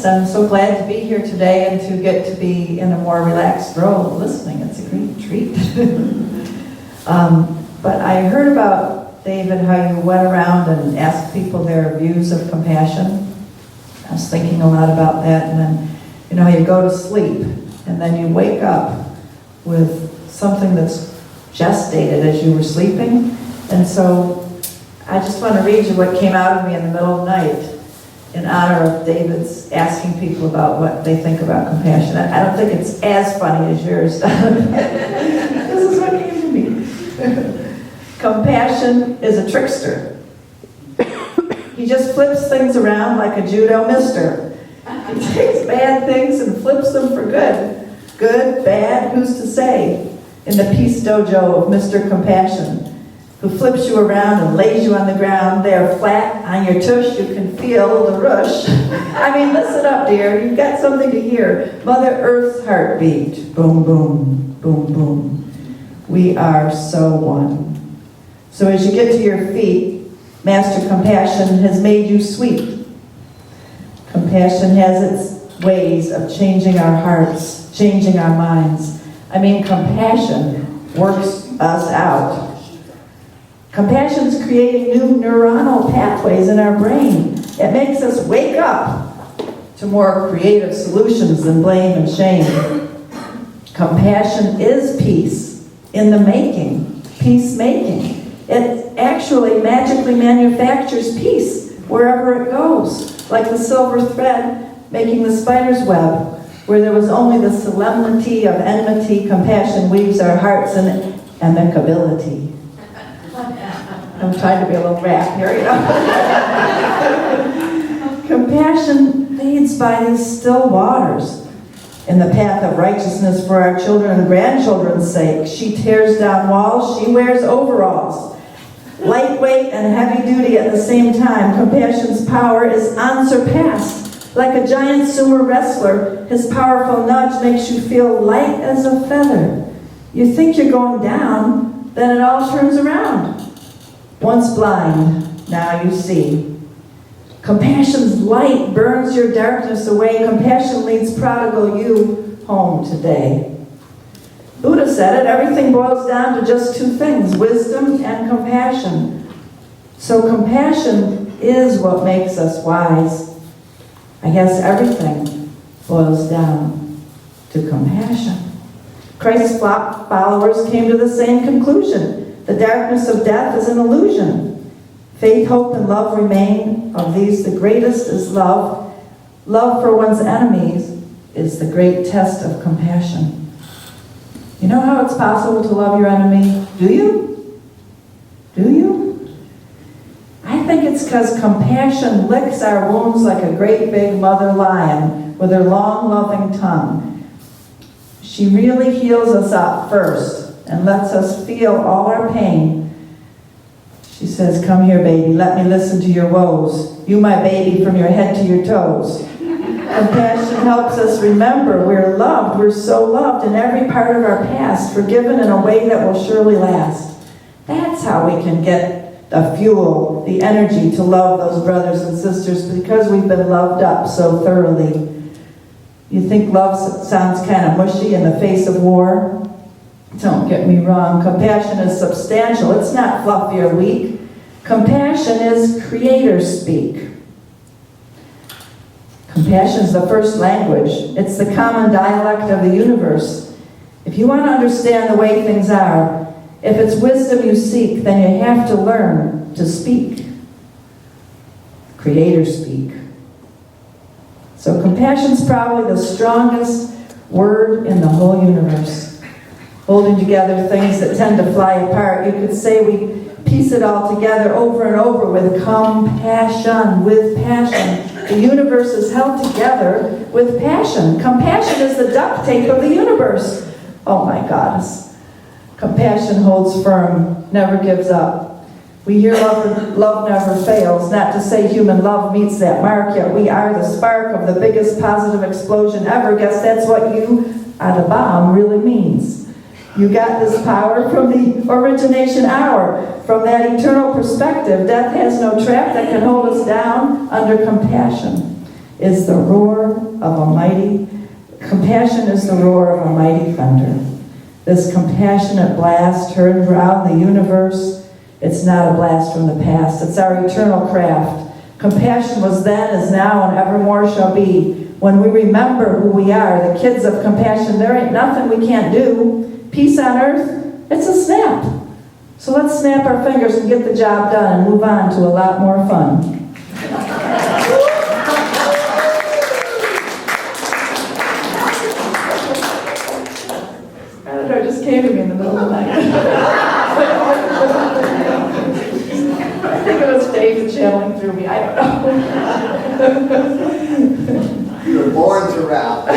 Thanks. I'm so glad to be here today and to get to be in a more relaxed role listening. It's a great treat. But I heard about, David, how you went around and asked people their views of compassion. I was thinking a lot about that. And then, you know, you go to sleep and then you wake up with something that's gestated as you were sleeping. And so I just want to read you what came out of me in the middle of the night in honor of David's asking people about what they think about compassion. I don't think it's as funny as yours. This is what came to me. Compassion is a trickster. He just flips things around like a judo mister. He takes bad things and flips them for good. Good, bad, who's to say? In the peace dojo of Mr. Compassion, who flips you around and lays you on the ground there flat on your tush, you can feel the rush. I mean, listen up, dear, you've got something to hear. Mother Earth's heartbeat, boom, boom, boom, boom. We are so one. So as you get to your feet, Master Compassion has made you sweet. Compassion has its ways of changing our hearts, changing our minds. I mean, compassion works us out. Compassion's creating new neuronal pathways in our brain. It makes us wake up to more creative solutions than blame and shame. Compassion is peace in the making, peacemaking. It actually magically manufactures peace wherever it goes, like the silver thread making the spider's web. Where there was only the solemnity of enmity, compassion weaves our hearts in amicability. I'm trying to be a little rap here, you know. Compassion leads by these still waters. In the path of righteousness for our children and grandchildren's sake, she tears down walls, she wears overalls. Lightweight and heavy duty at the same time, compassion's power is unsurpassed. Like a giant sumo wrestler, his powerful nudge makes you feel light as a feather. You think you're going down, then it all turns around. Once blind, now you see. Compassion's light burns your darkness away. Compassion leads prodigal you home today. Buddha said it, everything boils down to just two things, wisdom and compassion. So compassion is what makes us wise. I guess everything boils down to compassion. Christ's followers came to the same conclusion. The darkness of death is an illusion. Faith, hope, and love remain. Of these, the greatest is love. Love for one's enemies is the great test of compassion. You know how it's possible to love your enemy? Do you? Do you? I think it's because compassion licks our wounds like a great big mother lion with her long, loving tongue. She really heals us up first and lets us feel all our pain. She says, come here, baby, let me listen to your woes. You my baby from your head to your toes. Compassion helps us remember we're loved. We're so loved in every part of our past, forgiven in a way that will surely last. That's how we can get the fuel, the energy to love those brothers and sisters, because we've been loved up so thoroughly. You think love sounds kind of mushy in the face of war? Don't get me wrong. Compassion is substantial. It's not fluffy or weak. Compassion is creator speak. Compassion is the first language. It's the common dialect of the universe. If you want to understand the way things are, if it's wisdom you seek, then you have to learn to speak. Creator speak. So compassion's probably the strongest word in the whole universe. Holding together things that tend to fly apart. You could say we piece it all together over and over with compassion, with passion. The universe is held together with passion. Compassion is the duct tape of the universe. Oh my goddess. Compassion holds firm, never gives up. We hear love never fails, not to say human love meets that mark, yet we are the spark of the biggest positive explosion ever. Guess that's what you are the bomb really means. You got this power from the origination hour, from that eternal perspective. Death has no trap that can hold us down under compassion. is the roar of a mighty, compassion is the roar of a mighty thunder. This compassionate blast turns around the universe. It's not a blast from the past. It's our eternal craft. Compassion was then, is now, and evermore shall be. When we remember who we are, the kids of compassion, there ain't nothing we can't do. Peace on earth, it's a snap. So let's snap our fingers and get the job done and move on to a lot more fun. It just came to me in the middle of the night. I think it was David channeling through me. I don't know. You were born to rap.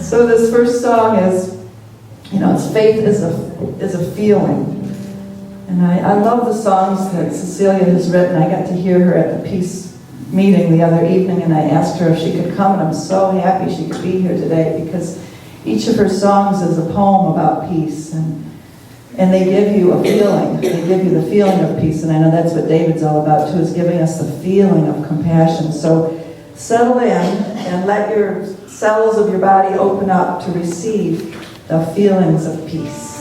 So this first song is, it's faith is a feeling. And I love the songs that Cecilia has written. I got to hear her at the Peace meeting the other evening, and I asked her if she could come, and I'm so happy she could be here today because each of her songs is a poem about peace, and they give you a feeling. They give you the feeling of peace, and I know that's what David's all about too, is giving us the feeling of compassion. So settle in and let your cells of your body open up to receive the feelings of peace.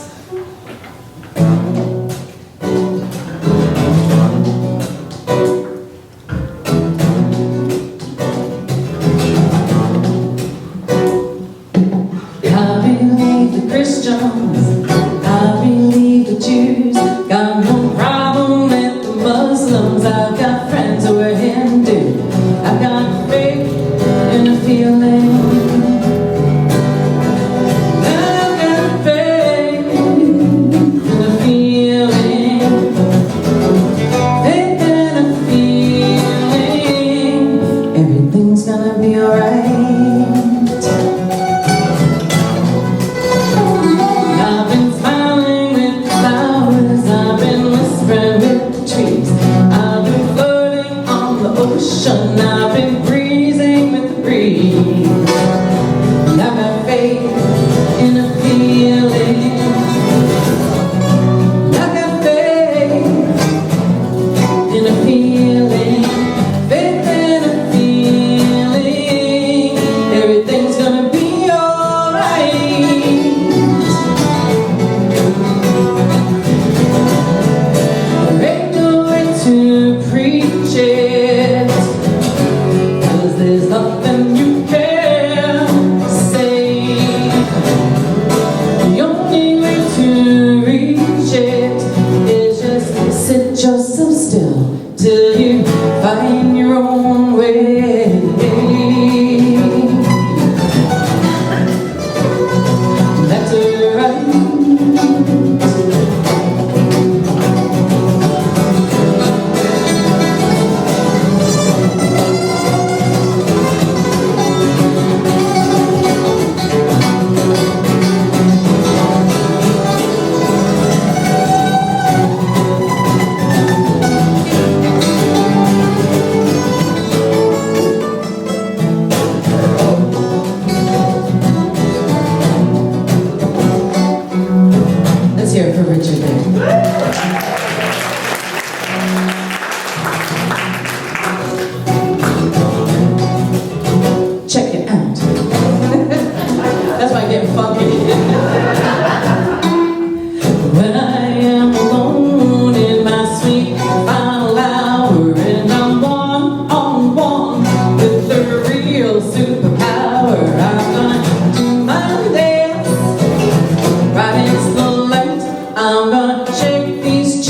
I'm gonna shake these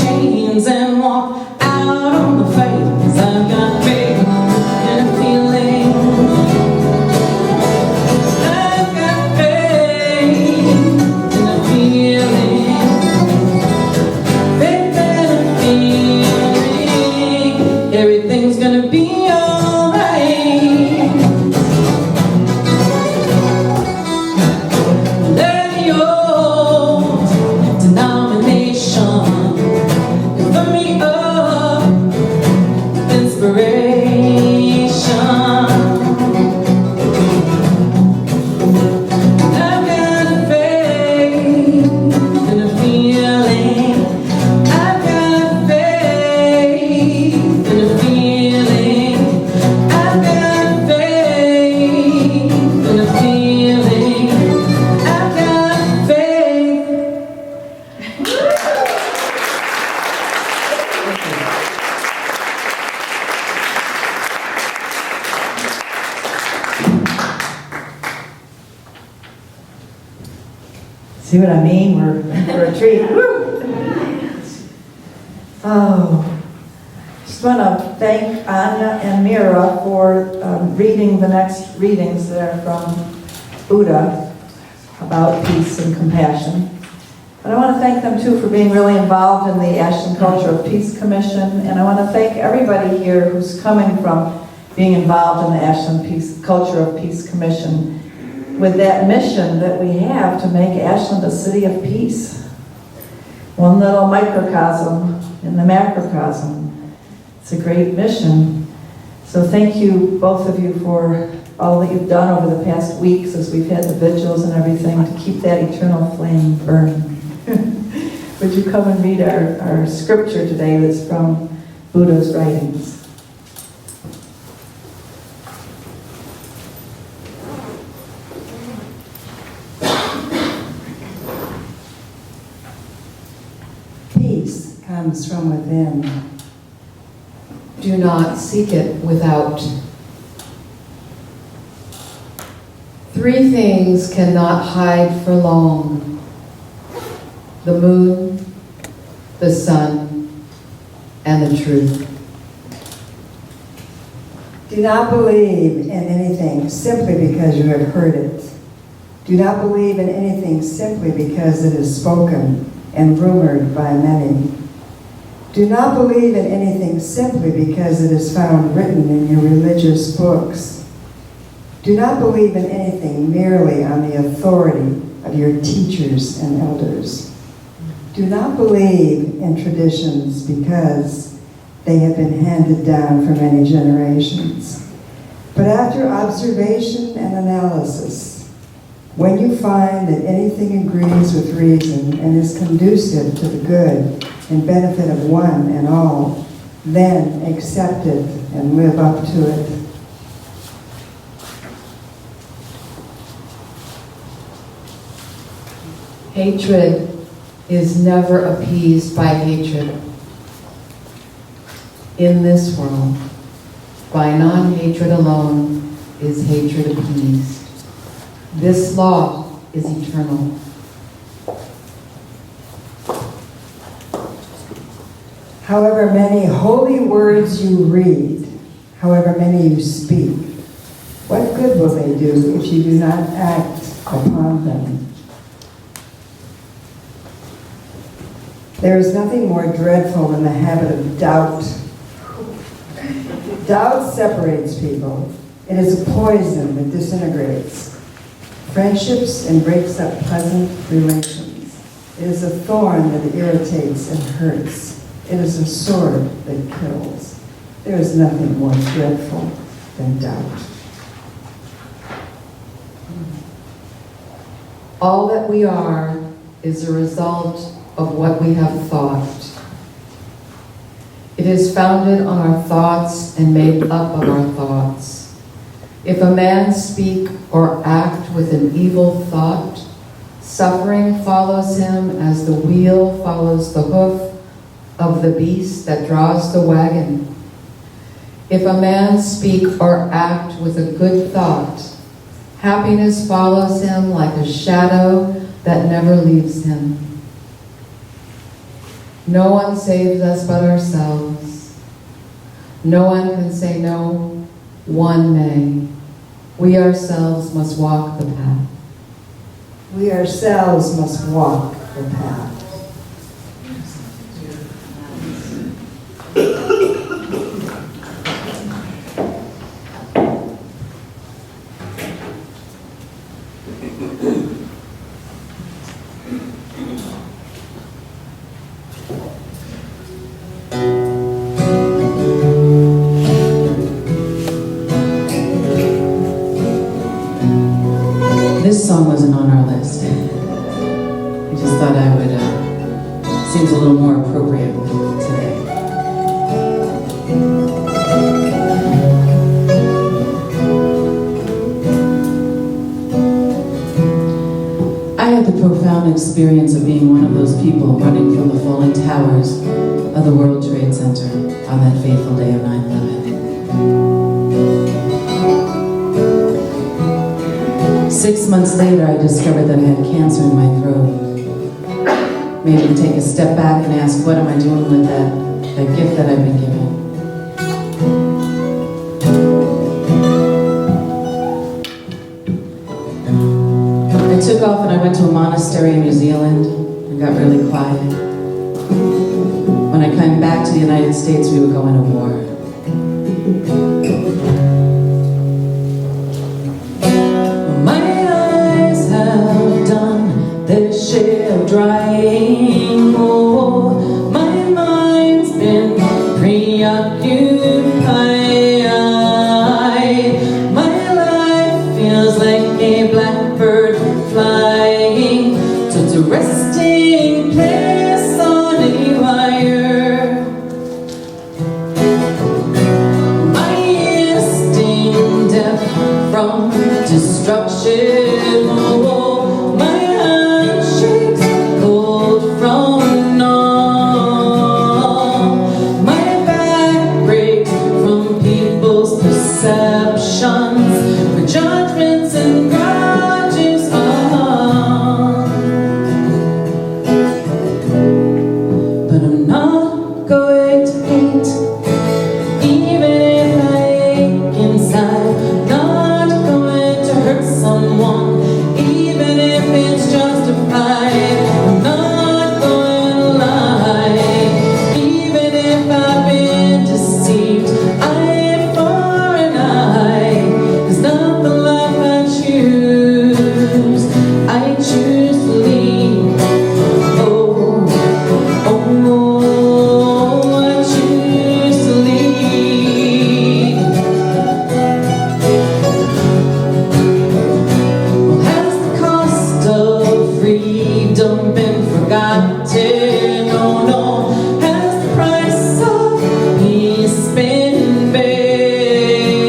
See what I mean? We're in for a treat. Woo! Oh, just want to thank Anya and Mira for reading the next readings there from Buddha about peace and compassion. And I want to thank them too for being really involved in the Ashland Culture of Peace Commission. And I want to thank everybody here who's coming from being involved in the Ashland Culture of Peace Commission with that mission that we have to make Ashland a city of peace. One little microcosm in the macrocosm. It's a great mission. So thank you, both of you, for all that you've done over the past weeks as we've had the vigils and everything to keep that eternal flame burning. Would you come and read our scripture today that's from Buddha's writings? Peace comes from within. Do not seek it without. Three things cannot hide for long: the moon, the sun, and the truth. Do not believe in anything simply because you have heard it. Do not believe in anything simply because it is spoken and rumored by many. Do not believe in anything simply because it is found written in your religious books. Do not believe in anything merely on the authority of your teachers and elders. Do not believe in traditions because they have been handed down for many generations. But after observation and analysis, when you find that anything agrees with reason and is conducive to the good and benefit of one and all, then accept it and live up to it. Hatred is never appeased by hatred. In this world, by non-hatred alone is hatred appeased. This law is eternal. However many holy words you read, however many you speak, what good will they do if you do not act upon them? There is nothing more dreadful than the habit of doubt. Doubt separates people. It is a poison that disintegrates friendships and breaks up pleasant relations. It is a thorn that irritates and hurts. It is a sword that kills. There is nothing more dreadful than doubt. All that we are is a result of what we have thought. It is founded on our thoughts and made up of our thoughts. If a man speak or act with an evil thought, suffering follows him as the wheel follows the hoof of the beast that draws the wagon. If a man speak or act with a good thought, happiness follows him like a shadow that never leaves him. No one saves us but ourselves. No one can say no, one may. We ourselves must walk the path. We ourselves must walk the path. This song wasn't on our list. I just thought I would, seems a little more appropriate today. I had the profound experience of being one of those people running from the falling towers of the World Trade Center on that fateful day of 9/11. 6 months later, I discovered that I had cancer in my throat. maybe take a step back and ask, what am I doing with that gift that I've been given? I took off and I went to a monastery in New Zealand and got really quiet. When I came back to the United States, we were going to war. My eyes have done their share of drying. Oh, my mind's been preoccupied. My life feels like a blackbird flying to its resting place on a wire. My instinct deaf from destruction. Oh, my hand shakes cold from numb. My back breaks from people's perceptions, for judgments and grudges are. But I'm not going to hate, even if I ache inside. Not going to hurt someone, even if it's justified. I'm not going to lie, even if I've been deceived. Eye for an eye is not the life I choose. I choose to leave. Oh, I choose to leave. Well, has the cost of freedom been forgotten? Oh no. Has the price of peace been banned?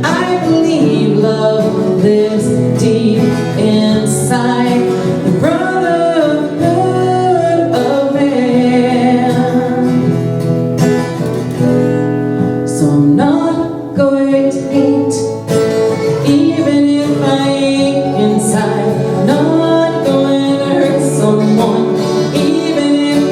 I believe love lives deep inside the brotherhood of man. So I'm not going to hate, even if I ache inside. Not going to hurt someone, even if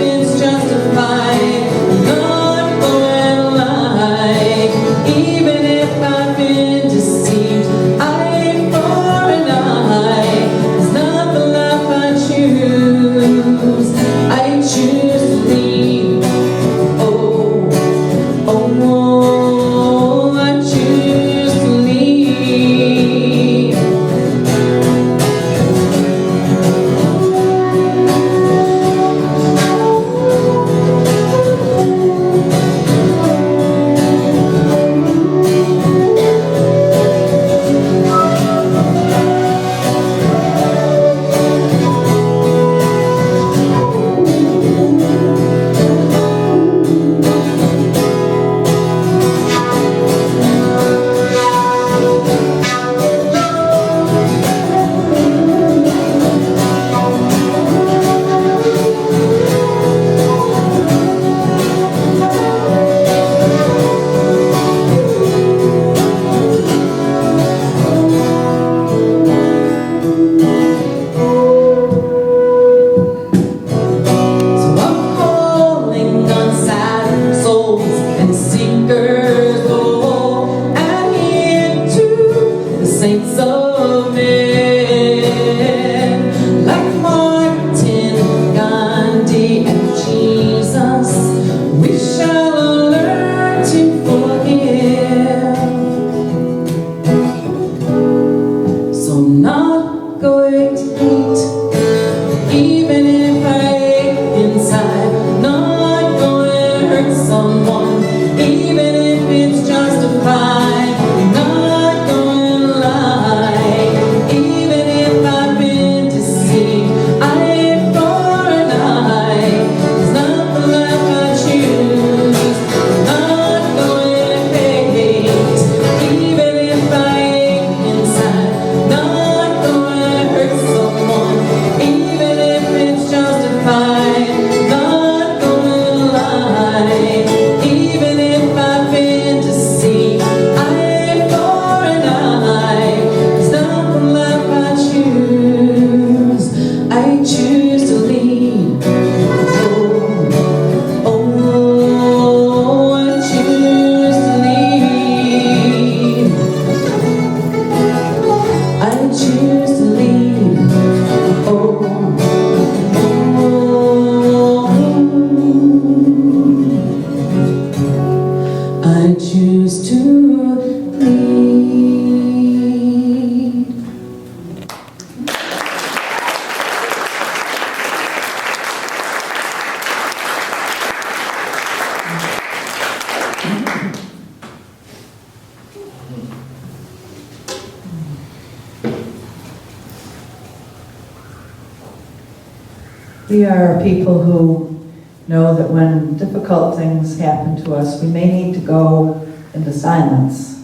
We are people who know that when difficult things happen to us, we may need to go into silence,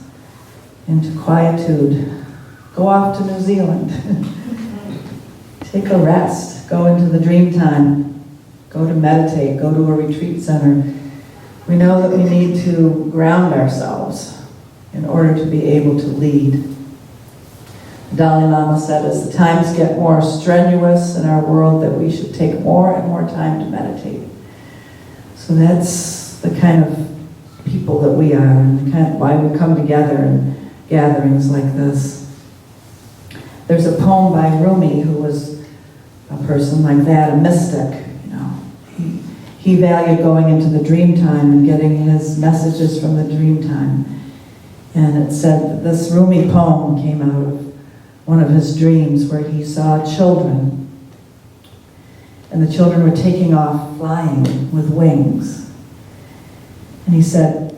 into quietude, go off to New Zealand, take a rest, go into the dream time, go to meditate, go to a retreat center. We know that we need to ground ourselves in order to be able to lead. The Dalai Lama said, as the times get more strenuous in our world, that we should take more and more time to meditate. So that's the kind of people that we are, and the kind of why we come together in gatherings like this. There's a poem by Rumi, who was a person like that, a mystic. He valued going into the dream time and getting his messages from the dream time. And it said that this Rumi poem came out of one of his dreams where he saw children. And the children were taking off flying with wings. And he said,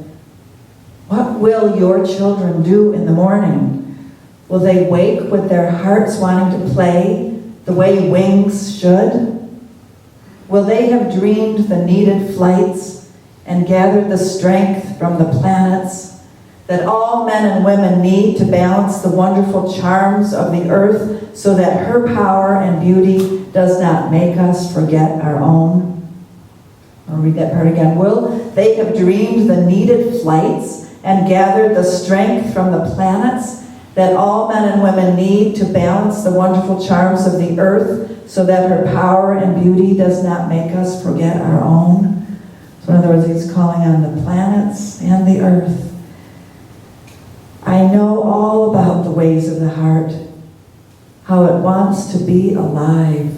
"What will your children do in the morning? Will they wake with their hearts wanting to play the way wings should? Will they have dreamed the needed flights and gathered the strength from the planets that all men and women need to balance the wonderful charms of the earth so that her power and beauty does not make us forget our own?" I'll read that part again. Will they have dreamed the needed flights and gathered the strength from the planets that all men and women need to balance the wonderful charms of the earth so that her power and beauty does not make us forget our own? So in other words, he's calling on the planets and the earth. I know all about the ways of the heart, how it wants to be alive.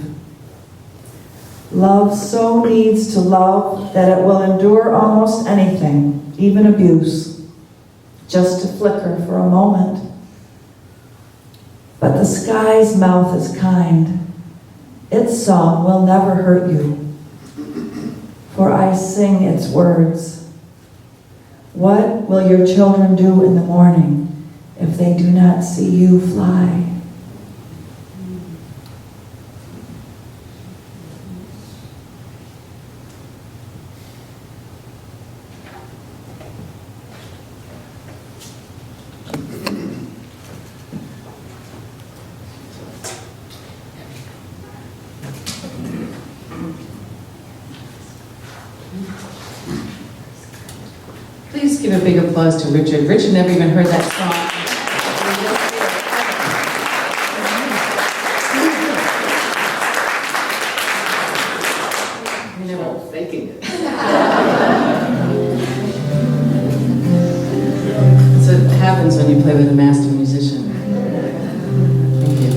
Love so needs to love that it will endure almost anything, even abuse, just to flicker for a moment. But the sky's mouth is kind. Its song will never hurt you, for I sing its words. What will your children do in the morning if they do not see you fly? Please give a big applause to Richard. Richard never even heard that song. You never faking it. That's what happens when you play with a master musician. Thank you.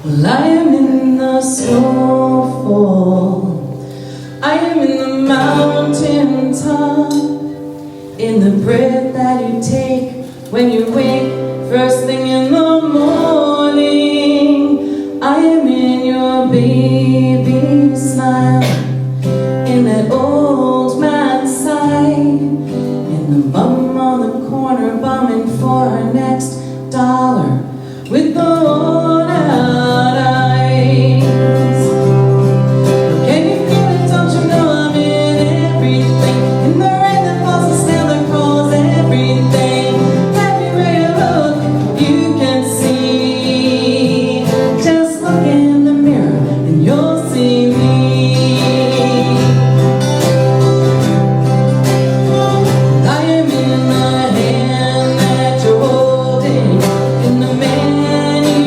Well, I am in the snowfall, I am in the mountain top, in the breath that you take when you wake first thing in the morning. I am in your baby smile, in that old man's side, in the bum on the corner bumming for our next dollar with the worn out eyes. Can you feel it? Don't you know I'm in everything? In the rain that falls, the snow that crawls, everything. Everywhere you look, you can see. Just look in the mirror and you'll see me. I am in the hand that you're holding, in the man you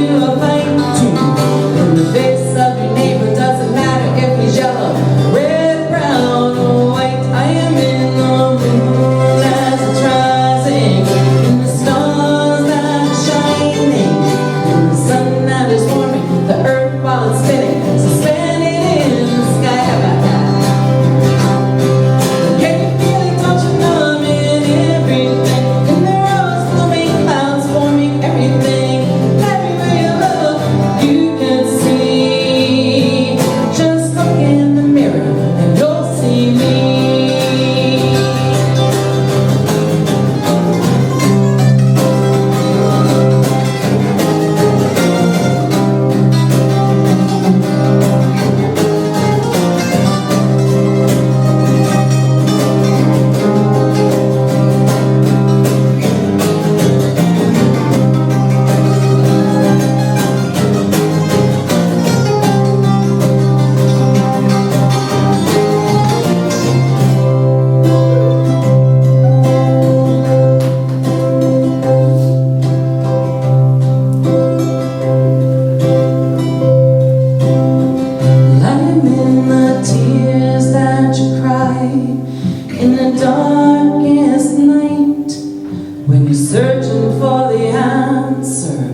When you're searching for the answer,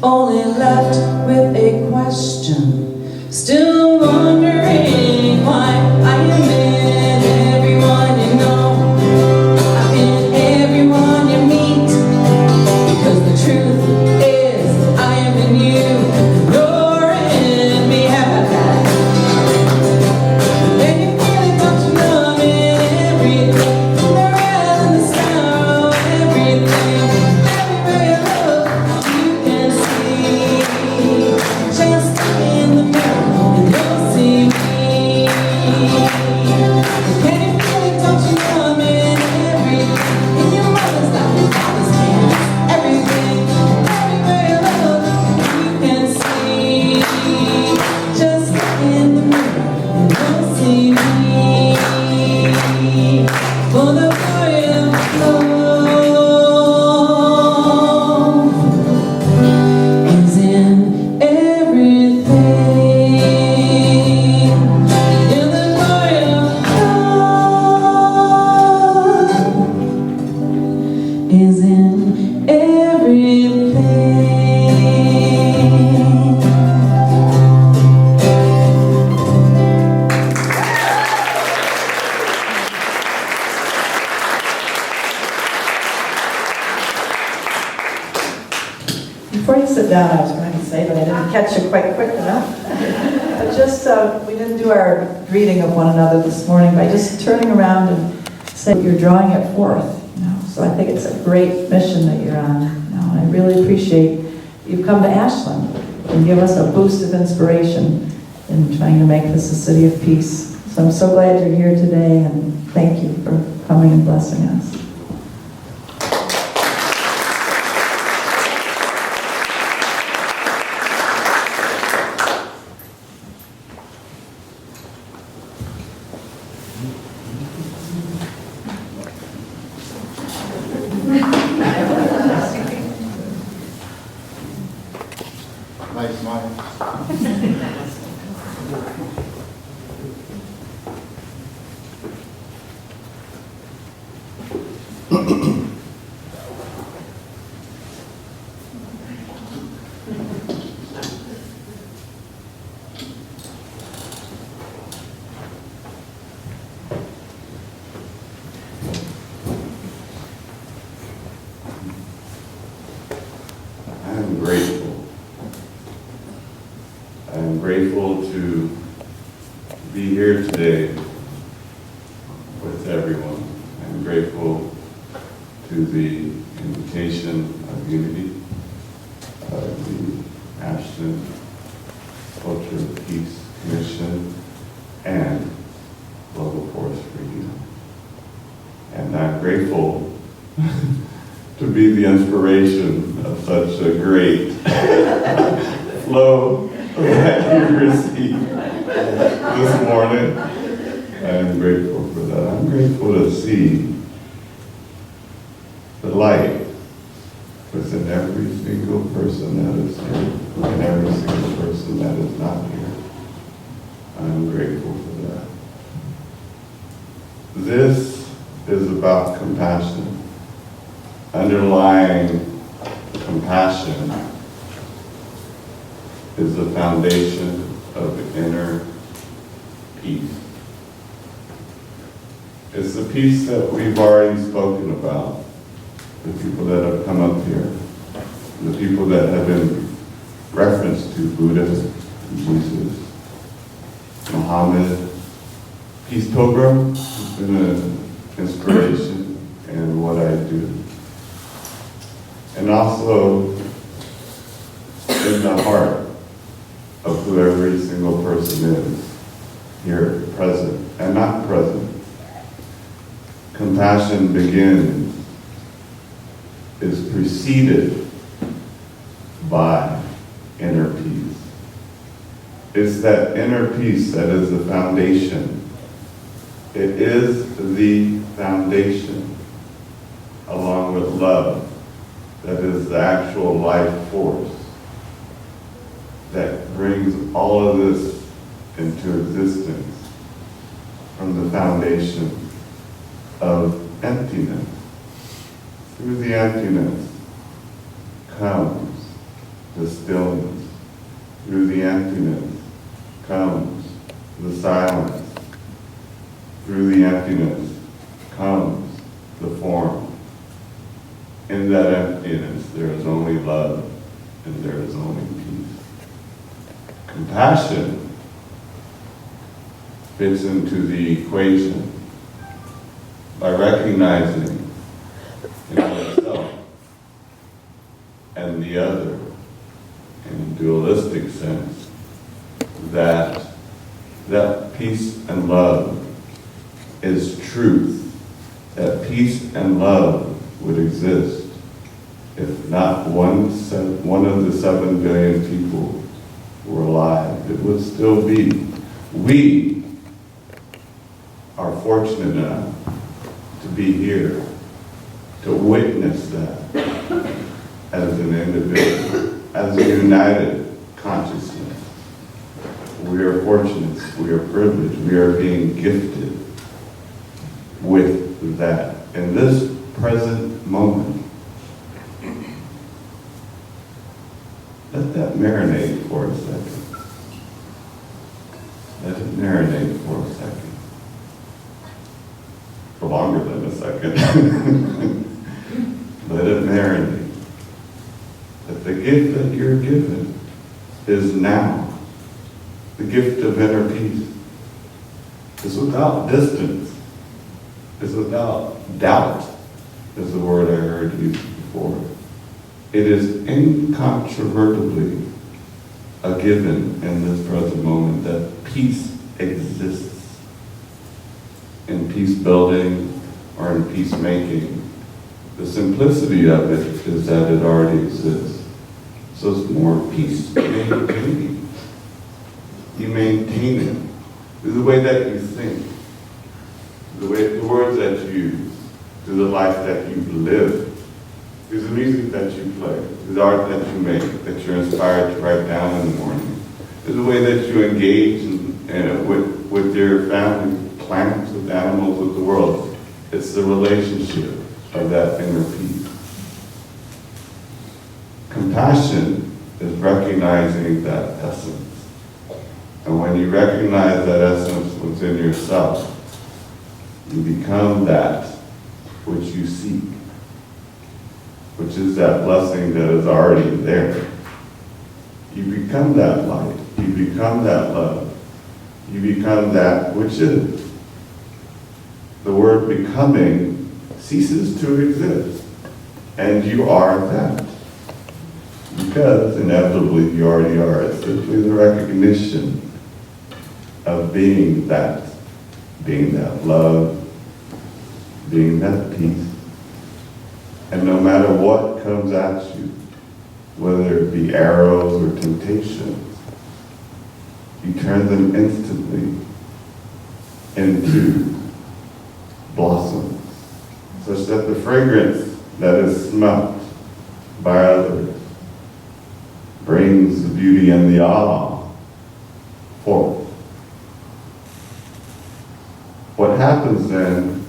only left with a question, still wondering why I am in everyone you know, I'm in everyone you meet, because the truth is I am in you, you're in me. How about that? When you feel it, don't you know I'm in everything, the red and the sorrow, everything, everywhere you look, you can see, just look in the mirror and you'll see me. Can you feel it, don't you know I'm in everything, in your mother's lap, your father's hands, everything, everywhere you look, you can see, just look in the mirror and you'll see me. For the glory of God is in everything. Yeah, the glory of God is in everything. Before you sit down, I was going to say, but I didn't catch you quite quick enough. But just, we didn't do our greeting of one another this morning by just turning around and saying you're drawing it forth. You know? So I think it's a great mission that you're on. You know? And I really appreciate you've come to Ashland and give us a boost of inspiration in trying to make this a city of peace. So I'm so glad you're here today, and thank you for coming and blessing us. Nice smile. I am grateful. I am grateful to be here today with everyone. I am grateful to the invitation of unity, of the Ashland Culture of Peace Commission, and Global Force for You. And I'm grateful to be the inspiration of such a great flow that you received this morning. I'm grateful for that. I'm grateful to see the light within every single person that is here and every single person that is not here. I'm grateful for that. This is about compassion. Underlying compassion is the foundation of inner peace. It's the peace that we've already spoken about, the people that have come up here, the people that have been referenced to Buddha, Jesus, Muhammad, Peace Pilgrim has been an inspiration in what I do. And also in the heart of who every single person is here, present and not present. Compassion begins, is preceded by inner peace. It's that inner peace that is the foundation. It is the foundation, along with love, that is the actual life force that brings all of this into existence from the foundation of emptiness. Through the emptiness comes the stillness. Through the emptiness comes the silence. Through the emptiness comes the form. In that emptiness, there is only love and there is only peace. Compassion fits into the equation by recognizing in oneself and the other in a dualistic sense that peace and love is truth, that peace and love would exist if not one of the 7 billion people were alive. It would still be. We are fortunate enough to be here, to witness that as an individual, as a united consciousness. We are fortunate, we are privileged, we are being gifted with that. In this present moment, let that marinate for a second. Let it marinate for a second. For longer than a second. Let it marinate. That the gift that you're given is now. The gift of inner peace. It's without distance. It's without doubt, is the word I heard used before. It is incontrovertibly a given in this present moment that peace exists. In peace building or in peacemaking, the simplicity of it is that it already exists. So it's more peace maintaining. You maintain it through the way that you think, the words that you use, through the life that you live, through the music that you play, through the art that you make, that you're inspired to write down in the morning, through the way that you engage with your family, plants, with animals, with the world. It's the relationship of that inner peace. Compassion is recognizing that essence. And when you recognize that essence within yourself, you become that which you seek, which is that blessing that is already there. You become that light. You become that love. You become that which is. The word becoming ceases to exist, and you are that. Because inevitably you already are. It's simply the recognition of being that love, being that peace. And no matter what comes at you, whether it be arrows or temptations, you turn them instantly into blossoms, such that the fragrance that is smelt by others brings the beauty and the awe forth. What happens then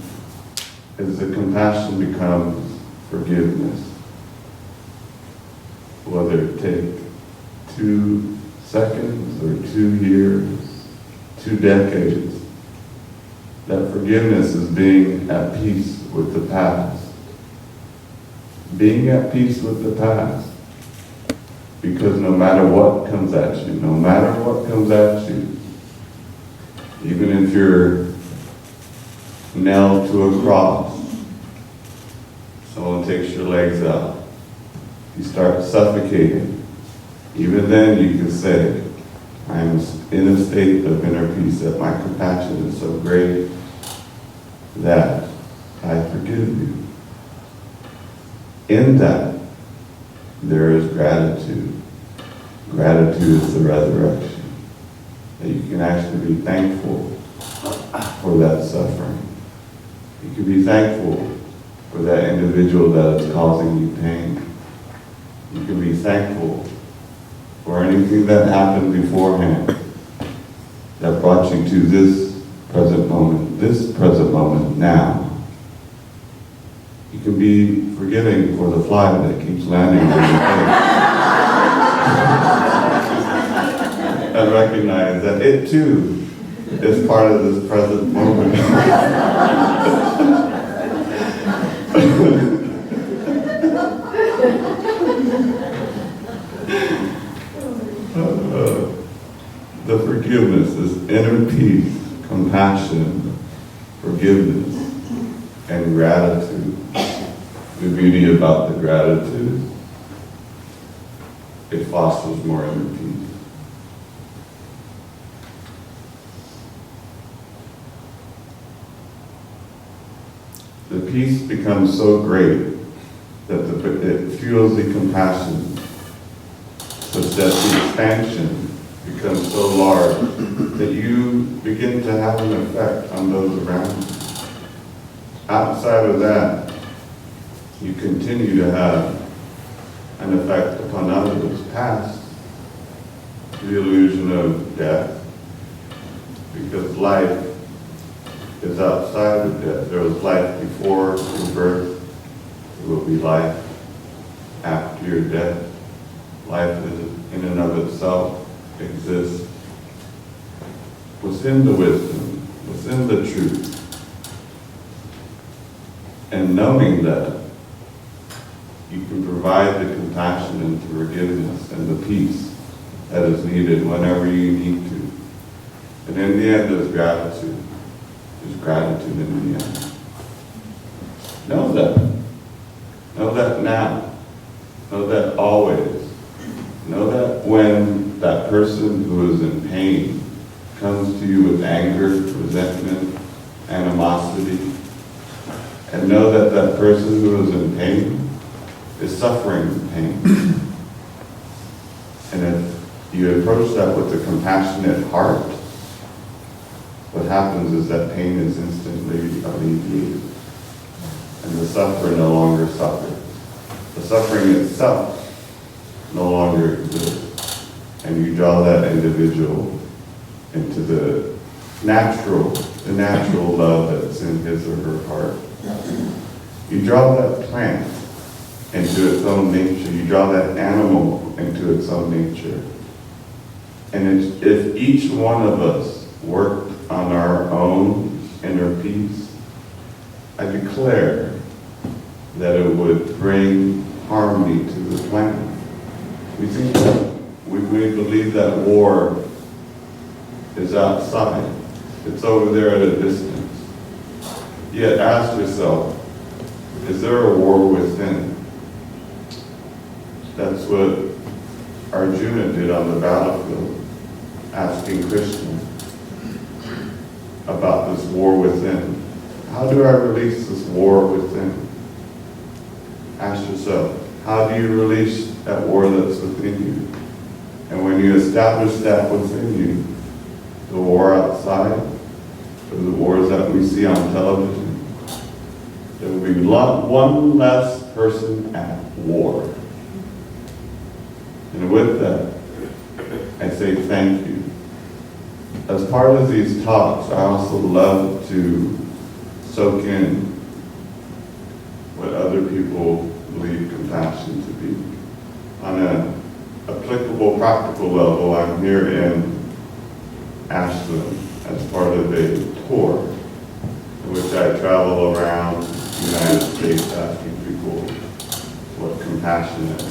is the compassion becomes forgiveness. Whether it take 2 seconds or 2 years, 2 decades, that forgiveness is being at peace with the past. Being at peace with the past. Because no matter what comes at you, even if you're nailed to a cross, someone takes your legs out, you start suffocating, even then you can say, I am in a state of inner peace, that my compassion is so great that I forgive you. In that, there is gratitude. Gratitude is the resurrection. That you can actually be thankful for that suffering. You can be thankful for that individual that is causing you pain. You can be thankful for anything that happened beforehand that brought you to this present moment now. You can be forgiving for the fly that keeps landing on your face. And recognize that it too is part of this present moment. The forgiveness, this inner peace, compassion, forgiveness, and gratitude. The beauty about the gratitude, it fosters more inner peace. The peace becomes so great that it fuels the compassion, such that the expansion becomes so large that you begin to have an effect on those around you. Outside of that, you continue to have an effect upon others past the illusion of death, because life is outside of death. There was life before your birth, there will be life after your death. Life in and of itself exists within the wisdom, within the truth. And knowing that, you can provide the compassion and the forgiveness and the peace that is needed whenever you need to. And in the end, there's gratitude. There's gratitude in the end. Know that. Know that now. Know that always. Know that when that person who is in pain comes to you with anger, resentment, animosity, and know that that person who is in pain is suffering pain. And if you approach that with a compassionate heart, what happens is that pain is instantly alleviated. And the sufferer no longer suffers. The suffering itself no longer exists. And you draw that individual into the natural love that's in his or her heart. You draw that plant into its own nature. You draw that animal into its own nature. And if each one of us worked on our own inner peace, I declare that it would bring harmony to the planet. We think that we believe that war is outside. It's over there at a distance. Yet ask yourself, is there a war within? That's what Arjuna did on the battlefield, asking Krishna about this war within. How do I release this war within? Ask yourself, how do you release that war that's within you? And when you establish that within you, the war outside, or the wars that we see on television, there will be one less person at war. And with that, I say thank you. As part of these talks, I also love to soak in what other people believe compassion to be. On an applicable, practical level, I'm here in Ashland as part of a tour in which I travel around the United States asking people what compassion is.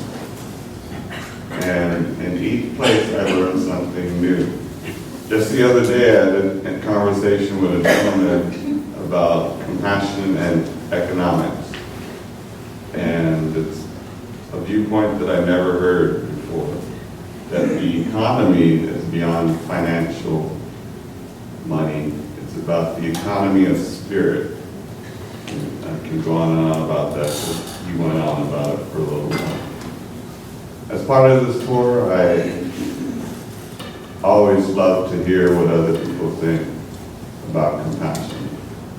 And in each place I learned something new. Just the other day I had a conversation with a gentleman about compassion and economics. And it's a viewpoint that I never heard before, that the economy is beyond financial money. It's about the economy of spirit. And I can go on and on about that, but he went on about it for a little while. As part of this tour, I always love to hear what other people think about compassion.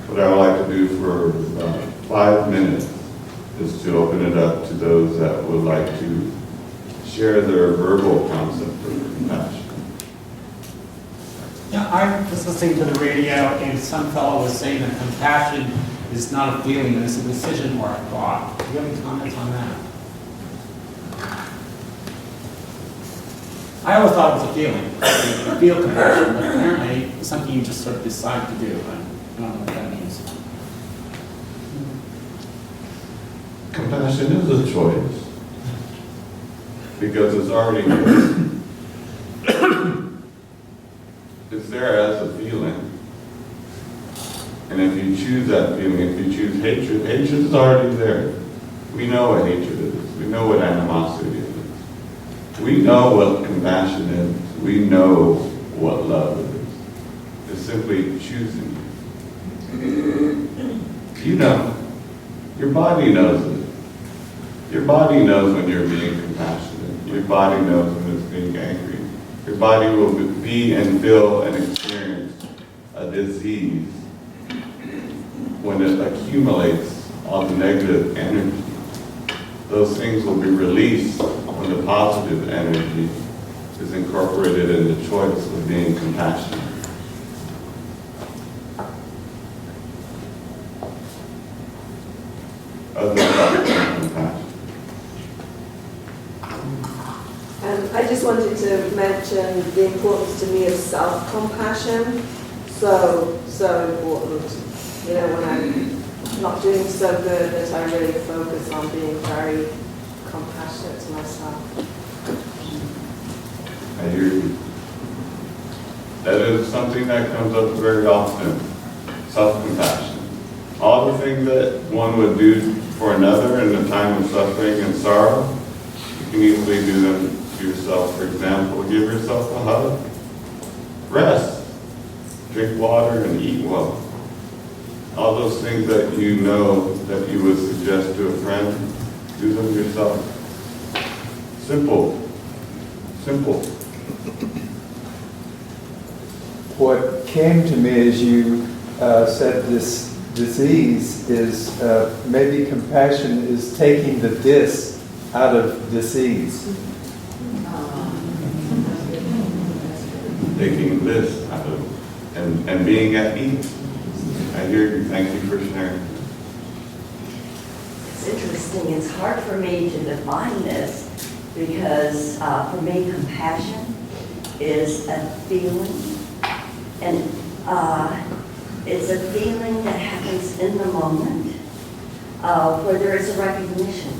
What I would like to do for about 5 minutes is to open it up to those that would like to share their verbal concept of compassion. Yeah, I was listening to the radio and some fellow was saying that compassion is not a feeling, it's a decision or a thought. Do you have any comments on that? I always thought it was a feeling. You feel compassion, but apparently it's something you just sort of decide to do. I don't know what that means. Compassion is a choice because it's already there. It's there as a feeling. And if you choose that feeling, if you choose hatred, hatred is already there. We know what hatred is. We know what animosity is. We know what compassion is. We know what love is. It's simply choosing. You know. Your body knows it. Your body knows when you're being compassionate. Your body knows when it's being angry. Your body will be and feel and experience a disease when it accumulates all the negative energy. Those things will be released when the positive energy is incorporated in the choice of being compassionate. Other thoughts on compassion? I just wanted to mention the importance to me of self-compassion. So important. You know, when I'm not doing so good, that I really focus on being very compassionate to myself. I hear you. That is something that comes up very often, self-compassion. All the things that one would do for another in a time of suffering and sorrow, you can easily do them to yourself. For example, give yourself a hug, rest, drink water, and eat well. All those things that you know that you would suggest to a friend, do them yourself. Simple. Simple. What came to me as you said this disease is maybe compassion is taking the dis out of disease. Taking this out of, and being at ease. I hear you. Thank you for sharing. It's interesting. It's hard for me to define this because for me, compassion is a feeling, and it's a feeling that happens in the moment where there is a recognition,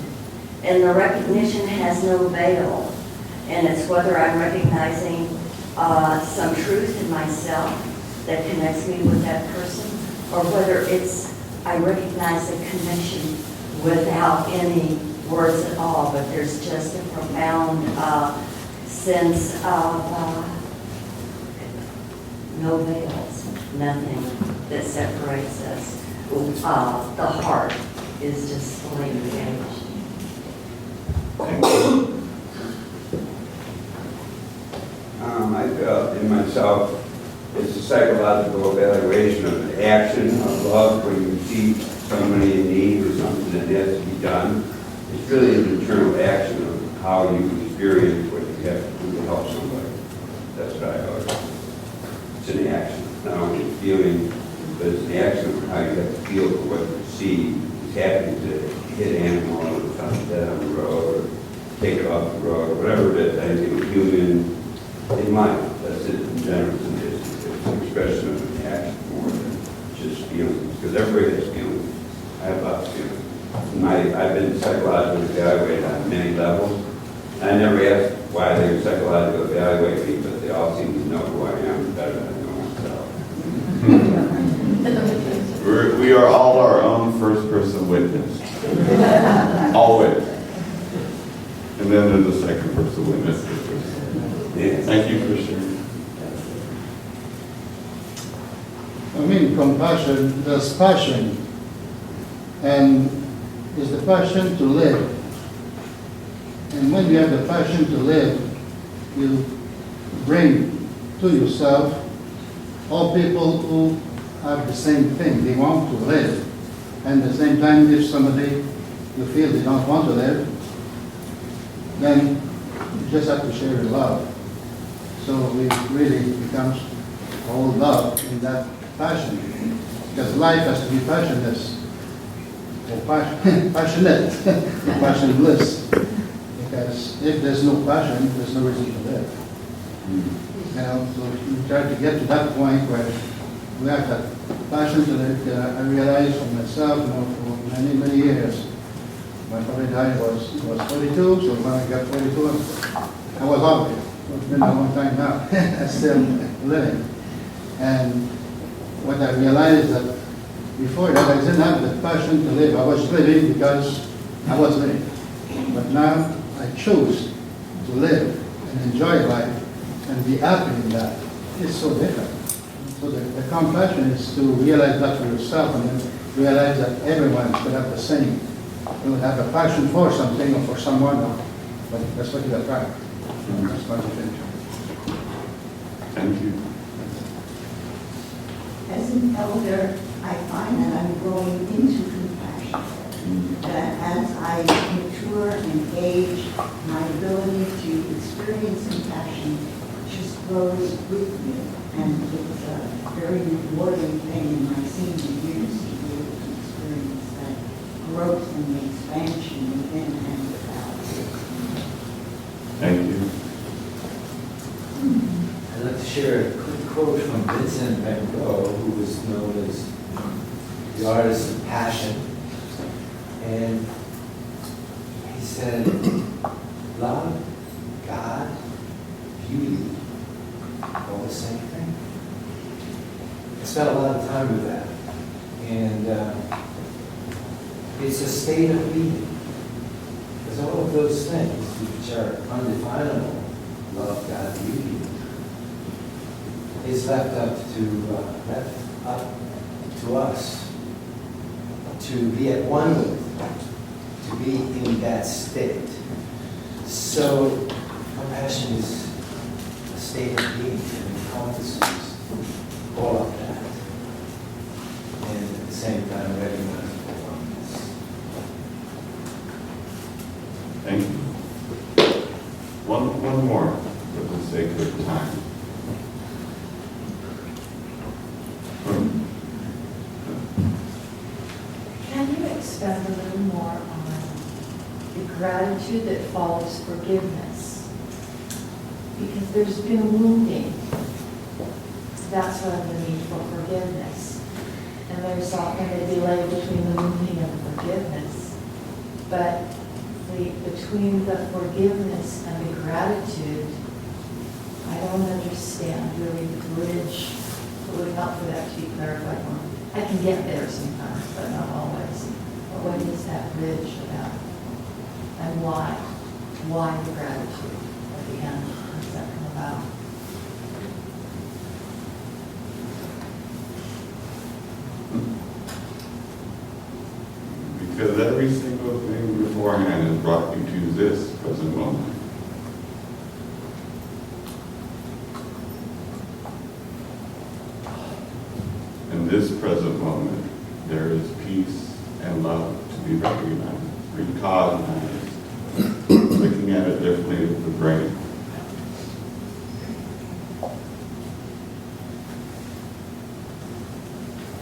and the recognition has no veil, and it's whether I'm recognizing some truth in myself that connects me with that person, or whether it's I recognize a connection without any words at all, but there's just a profound sense of no veils, nothing that separates us. The heart is just fully engaged. Thank you. I felt in myself it's a psychological evaluation of an action of love when you see somebody in need or something that has to be done. It's really an internal action of how you experience what you have to do to help somebody. That's what I always. It's an action, not only a feeling, but it's an action of how you have to feel for what you see. It's happening to hit an animal or something dead on the road or take it off the road or whatever it is, anything human in life. That's it in general. It's an expression of an action more than just feelings. Because everybody has feelings. I have lots of feelings. I've been psychologically evaluated on many levels. I never asked why they were psychologically evaluating me, but they all seem to know who I am better than I know myself. We are all our own first-person witness. Always. And then there's a second-person witness. Yes. Thank you for sharing. I mean, compassion, there's passion, and it's the passion to live. And when you have the passion to live, you bring to yourself all people who have the same thing. They want to live. And at the same time, if somebody you feel they don't want to live, then you just have to share the love. So it really becomes all love in that passion. Because life has to be passionless. passionate, passion bliss. Because if there's no passion, there's no reason to live. You know, so we try to get to that point where we have that passion to live. I realized for myself, you know, for many, many years. My father died, was 42, so when I got 42, I was hungry. It's been a long time now. I'm still living. And what I realized that before that, I didn't have the passion to live. I was living because I was living. But now I chose to live and enjoy life and be happy in that. It's so different. So the compassion is to realize that for yourself and then realize that everyone should have the same. You have a passion for something or for someone, but that's what you attract. That's what you think. Thank you. As an elder, I find that I'm growing into compassion. That as I mature and age, my ability to experience compassion just grows with me. And it's a very rewarding thing in my senior years to be able to experience that growth and the expansion within and without. Thank you. I'd like to share a quick quote from Vincent van Gogh, who was known as the artist of passion. And he said, love, God, beauty, all the same thing. I spent a lot of time with that. And it's a state of being. Because all of those things, which are undefinable, love, God, beauty, is left up to us to be at one with, to be in that state. So compassion is a state of being and encompasses all of that, and at the same time recognizable oneness. Thank you. One more for the sake of time. Can you expand a little more on the gratitude that follows forgiveness? Because there's been wounding. That's what I'm the need for forgiveness. And there's often a delay between the wounding and the forgiveness. But between the forgiveness and the gratitude, I don't understand really the bridge. It would help for that to be clarified more. I can get there sometimes, but not always. But what is that bridge about? And why? Why the gratitude at the end? How does that come about? Because every single thing beforehand has brought you to this present moment. In this present moment, there is peace and love to be recognized, recognized, looking at it differently with the brain.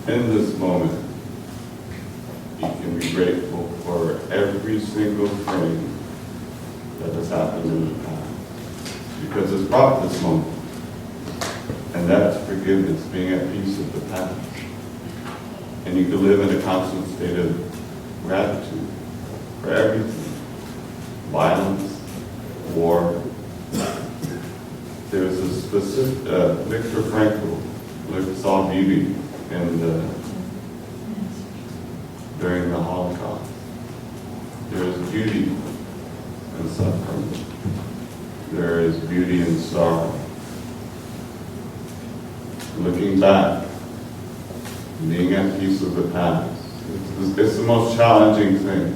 In this moment, you can be grateful for every single thing that has happened in the past, because it's brought this moment. And that's forgiveness, being at peace with the past. And you can live in a constant state of gratitude for everything. Violence, war. There's a specific, Viktor Frankl saw beauty during the Holocaust. There is beauty in suffering. There is beauty in sorrow. Looking back, being at peace with the past, it's the most challenging thing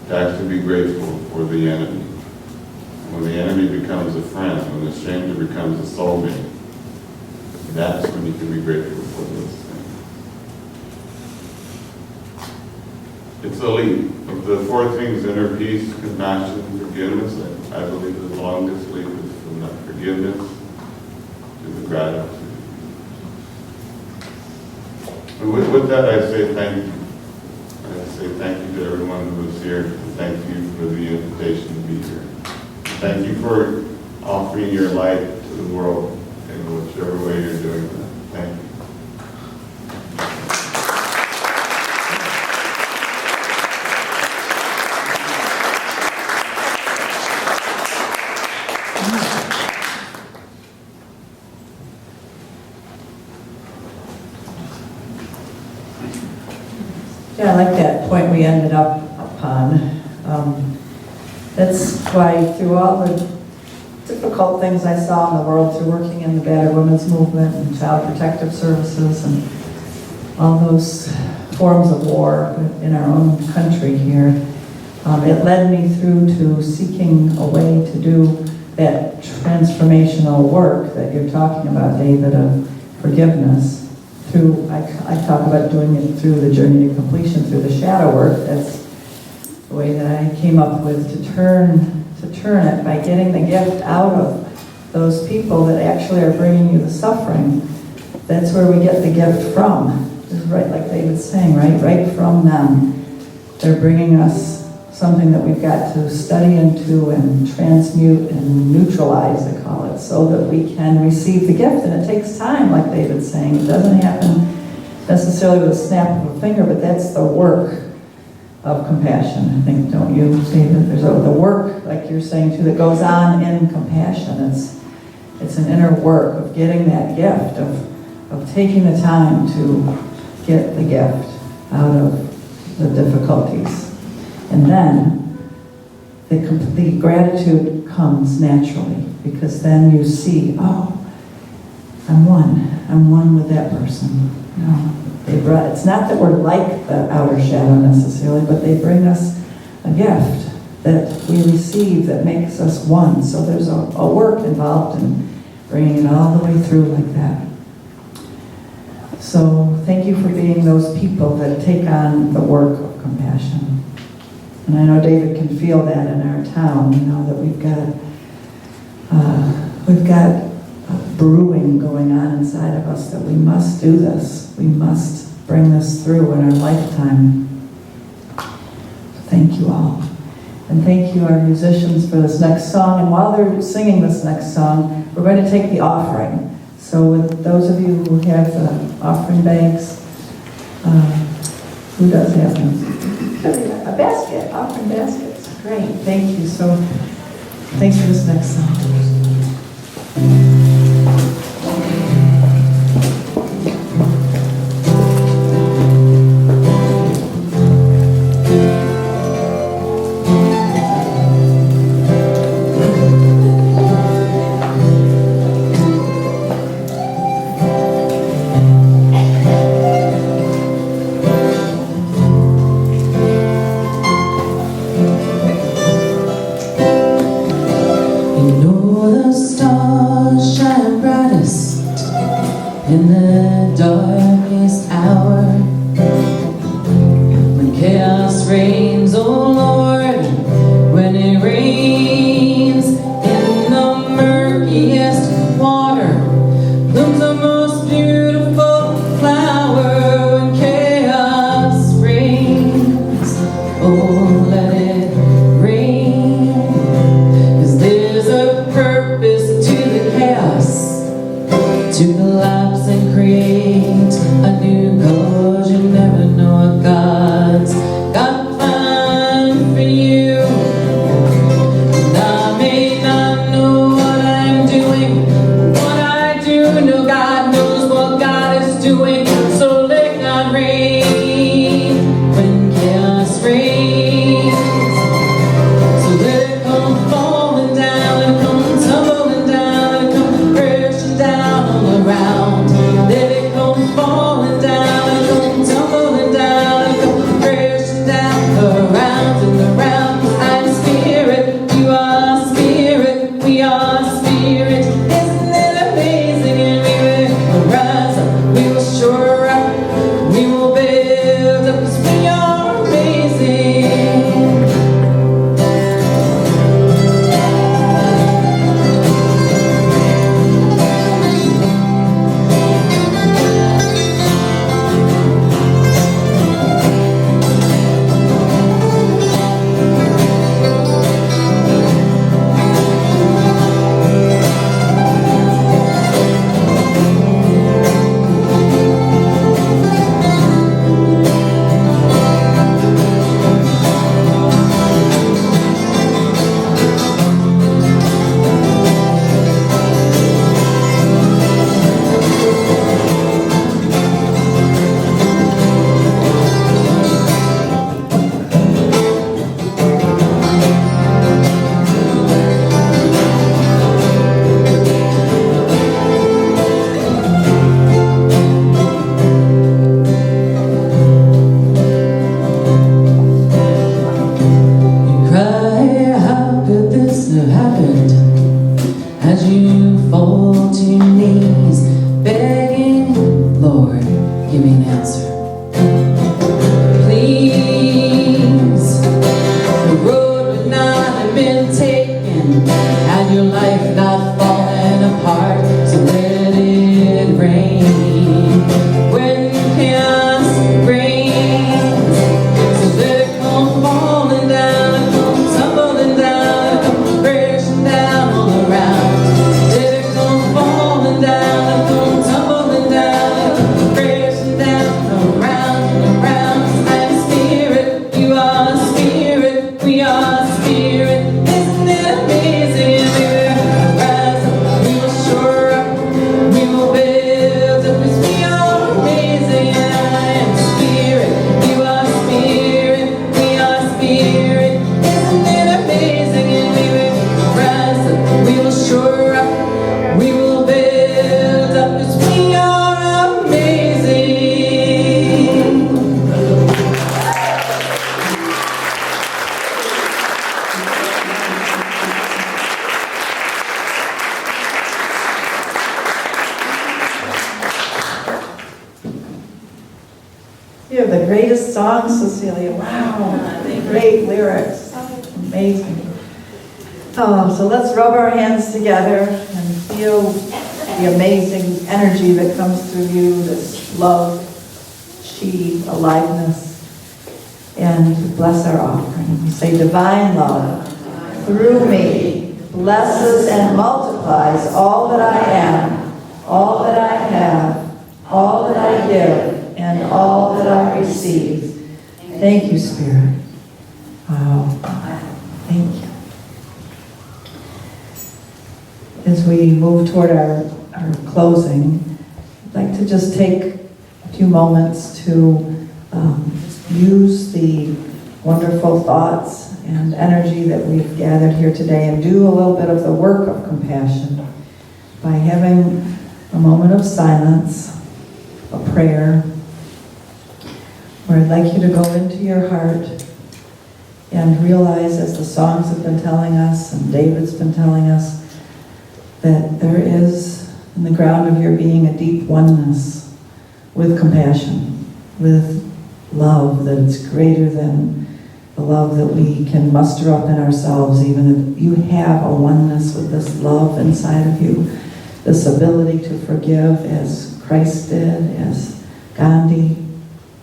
to actually be grateful for the enemy. When the enemy becomes a friend, when the stranger becomes a soulmate, that's when you can be grateful for those things. It's a leap. Of the four things, inner peace, compassion, forgiveness, I believe the longest leap is from that forgiveness to the gratitude. And with that, I say thank you. everyone who is here. Thank you for the invitation to be here. Thank you for offering your light to the world in whichever way you're doing that. Thank you. Yeah, I like that point we ended up upon. That's why through all the difficult things I saw in the world, through working in the battered women's movement and child protective services and all those forms of war in our own country here, it led me through to seeking a way to do that transformational work that you're talking about, David, of forgiveness. I talk about doing it through the journey to completion, through the shadow work. That's the way that I came up with to turn it by getting the gift out of those people that actually are bringing you the suffering. That's where we get the gift from. It's right, like David's saying, right from them. They're bringing us something that we've got to study into and transmute and neutralize, they call it, so that we can receive the gift. And it takes time, like David's saying. It doesn't happen necessarily with a snap of a finger, but that's the work of compassion. I think, don't you, David? There's the work, like you're saying too, that goes on in compassion. It's an inner work of getting that gift, of taking the time to get the gift out of the difficulties. And then the gratitude comes naturally, because then you see, oh, I'm one with that person. It's not that we're like the outer shadow necessarily, but they bring us a gift that we receive that makes us one. So there's a work involved in bringing it all the way through like that. So thank you for being those people that take on the work of compassion. And I know David can feel that in our town, that we've got brewing going on inside of us, that we must do this. We must bring this through in our lifetime. Thank you all. And thank you, our musicians, for this next song. And while they're singing this next song, we're going to take the offering. So with those of you who have the offering bags, who does have them? A basket, offering baskets. Great, thank you. So thanks for this next song. The stars been taken and your life not falling apart. So let it rain when chaos reigns. So let it come falling down, come tumbling down, come crashing down all around. Let it come falling down, come tumbling down, come crashing down around and around. I'm spirit, you are spirit, we are spirit. Isn't it amazing? We will rise up, we will shore up, we will build up, 'cause we are amazing. I am spirit, you are spirit, we are spirit. Isn't it amazing? And we will rise up, we will shore up, we will build up, 'cause we are amazing. You have the greatest songs, Cecilia. Wow. Great lyrics. Amazing. Oh, so let's rub our hands together and feel the amazing energy that comes through you, this love, chi, aliveness, and bless our offering. We say, divine love through me blesses and multiplies all that I am, all that I have, all that I give, and all that I receive. Thank you, Spirit. Wow. Thank you. As we move toward our closing, I'd like to just take a few moments to use the wonderful thoughts and energy that we've gathered here today and do a little bit of the work of compassion by having a moment of silence, a prayer, where I'd like you to go into your heart and realize, as the songs have been telling us and David's been telling us, that there is in the ground of your being a deep oneness with compassion, with love, that it's greater than the love that we can muster up in ourselves. Even that you have a oneness with this love inside of you, this ability to forgive as Christ did, as Gandhi,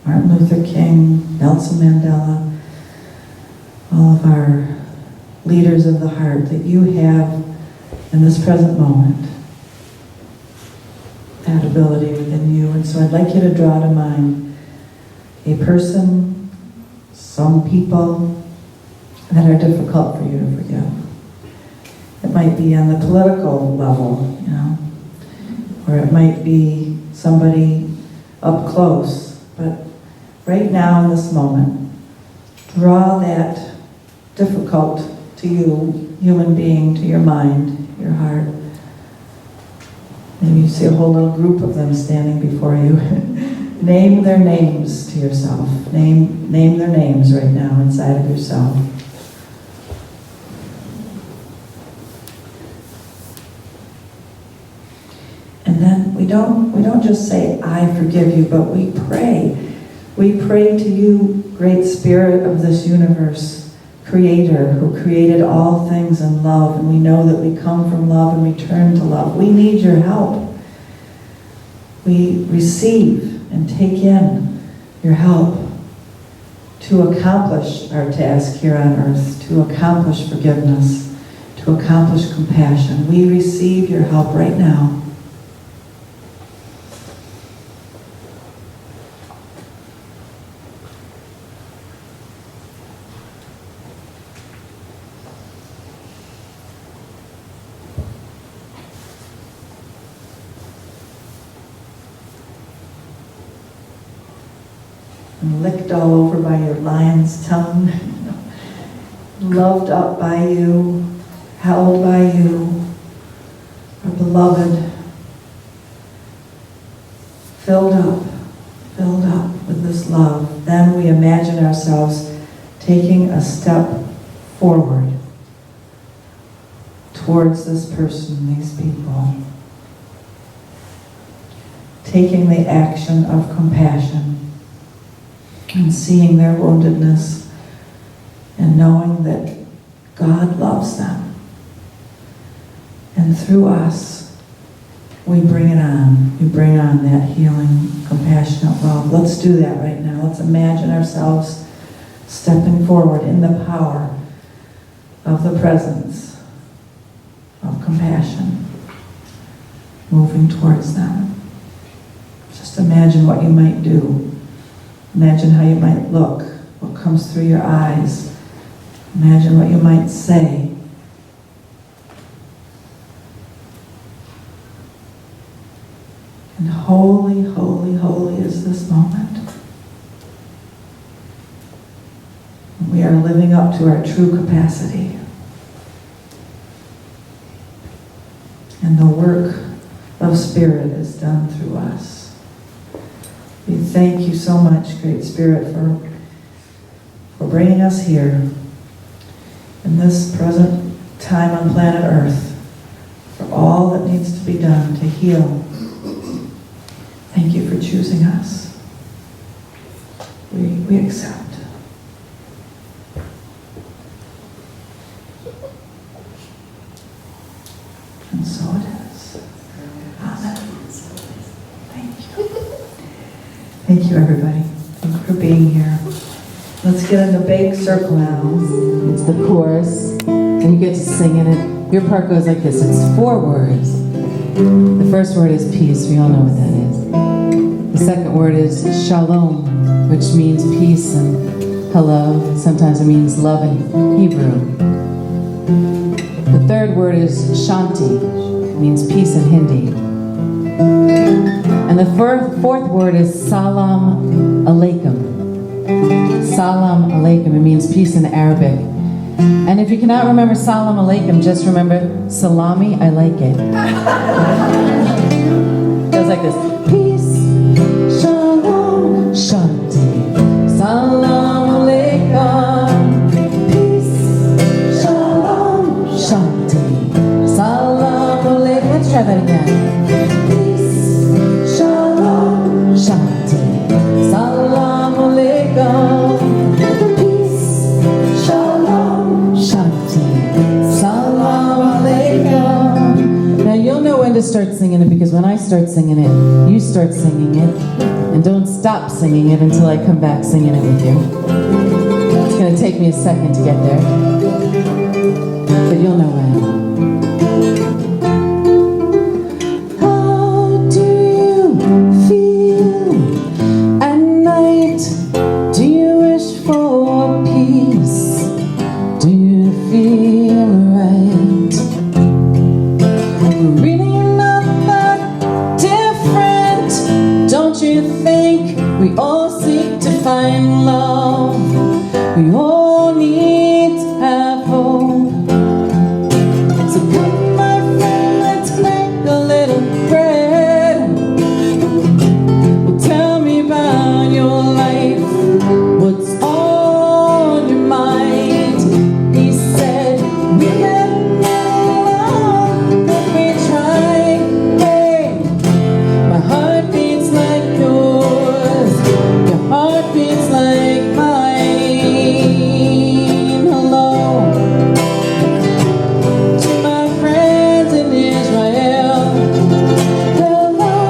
Martin Luther King, Nelson Mandela, all of our leaders of the heart, that you have in this present moment that ability within you. And so I'd like you to draw to mind a person, some people that are difficult for you to forgive. It might be on the political level, or it might be somebody up close. But right now in this moment, draw that difficult to you human being to your mind, your heart. Maybe you see a whole little group of them standing before you. Name their names to yourself. Name their names right now inside of yourself. And then we don't just say, I forgive you, but we pray. We pray to you, great Spirit of this universe, Creator, who created all things in love, and we know that we come from love and we turn to love. We need your help. We receive and take in your help to accomplish our task here on earth, to accomplish forgiveness, to accomplish compassion. We receive your help right now. And licked all over by your lion's tongue, loved up by you, held by you, our beloved, filled up with this love. Then we imagine ourselves taking a step forward towards this person, these people, taking the action of compassion and seeing their woundedness and knowing that God loves them. And through us, we bring it on. We bring on that healing, compassionate love. Let's do that right now. Let's imagine ourselves stepping forward in the power of the presence of compassion, moving towards them. Just imagine what you might do. Imagine how you might look, what comes through your eyes. Imagine what you might say. And holy, holy, holy is this moment. We are living up to our true capacity. And the work of Spirit is done through us. We thank you so much, Great Spirit, for bringing us here in this present time on planet Earth, for all that needs to be done to heal. Thank you for choosing us. We accept. And so it is. Amen. Thank you. Thank you, everybody. Thank you for being here. Let's get in the big circle now. It's the chorus, and you get to sing in it. Your part goes like this. It's 4 words. The first word is peace. We all know what that is. The second word is shalom, which means peace and hello. Sometimes it means love in Hebrew. The third word is shanti. It means peace in Hindi. And the fourth word is salam alaikum. Salam alaikum. It means peace in Arabic. And if you cannot remember salam alaikum, just remember salami, I like it. It goes like this. Peace, shalom, shanti, salam alaikum. Peace, shalom, shanti, salam alaikum. Let's try that again. Peace, shalom, shanti, salam alaikum. Peace, shalom, shanti, salam alaikum. Now you'll know when to start singing it, because when I start singing it, you start singing it, and don't stop singing it until I come back singing it with you. It's going to take me a second to get there, but you'll know when. How do you feel at night? Do you wish for peace? Do you feel right? Really not that different. Don't you think we all seek to find love? We all need to have hope. So come, my friend, let's make a little bread. Well, tell me about your life. What's on your mind? He said, we can get along if we try. Hey, my heart beats like yours. Your heart beats like mine. Hello to my friends in Israel. Hello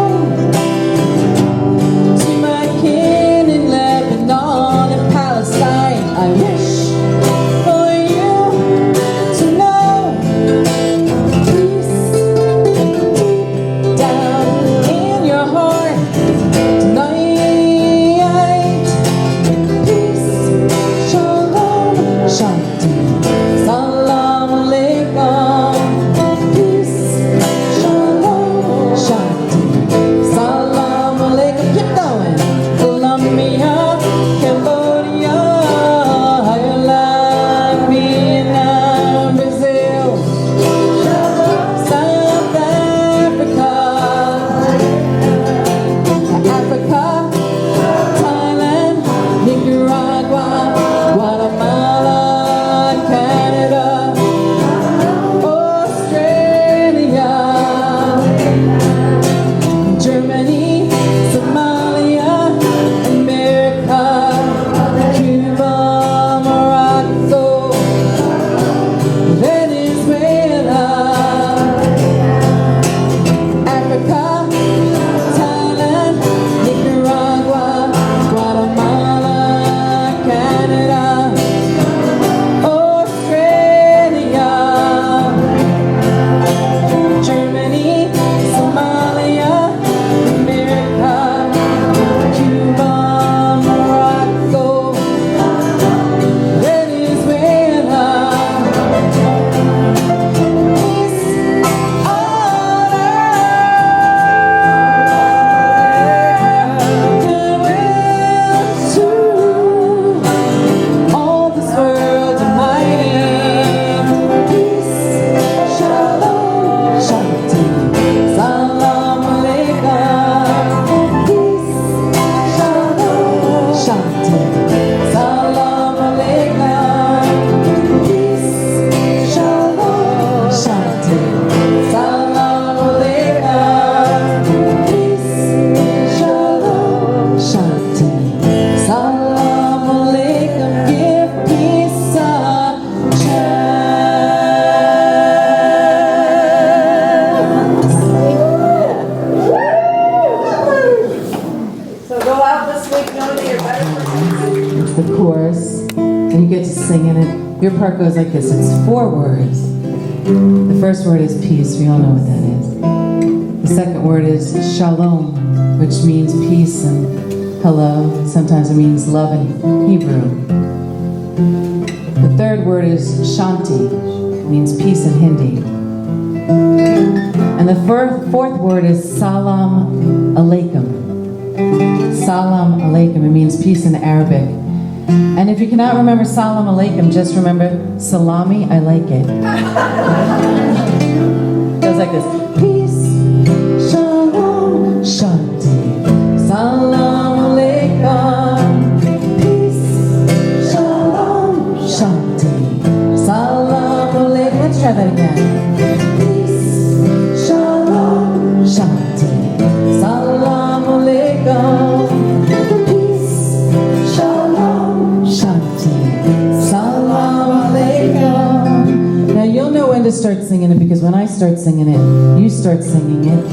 to my kin in Lebanon and Palestine. I wish for you to know peace deep down in your heart tonight. Peace, shalom, shanti, salam alaikum. Peace, shalom, shanti, salam alaikum. Keep going. Colombia, Cambodia, Ireland, Vietnam, Brazil, South Africa, Thailand, Nicaragua, Guatemala, Your part goes like this. It's 4 words. The first word is peace. We all know what that is. The second word is shalom, which means peace and hello. Sometimes it means love in Hebrew. The third word is shanti, means peace in Hindi. And the fourth word is salam alaikum. Salam alaikum, it means peace in Arabic. And if you cannot remember salam alaikum, just remember salami, I like it. It goes like this. Peace, shalom, shanti, salam alaikum. Peace, shalom, shanti, salam alaikum. Let's try that again. Peace, shalom, shanti, salam alaikum. Peace, shalom, shanti, salam alaikum. Now you'll know when to start singing it, because when I start singing it, you start singing it,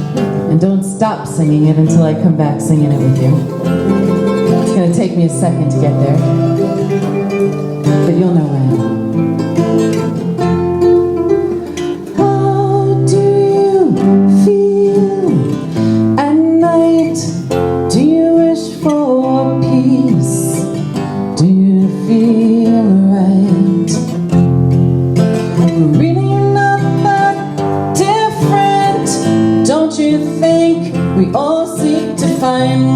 and don't stop singing it until I come back singing it with you. It's going to take me a second to get there, but you'll know when. How do you feel at night? Do you wish for peace? Do you feel right? Really not that different, don't you think? We all seek to find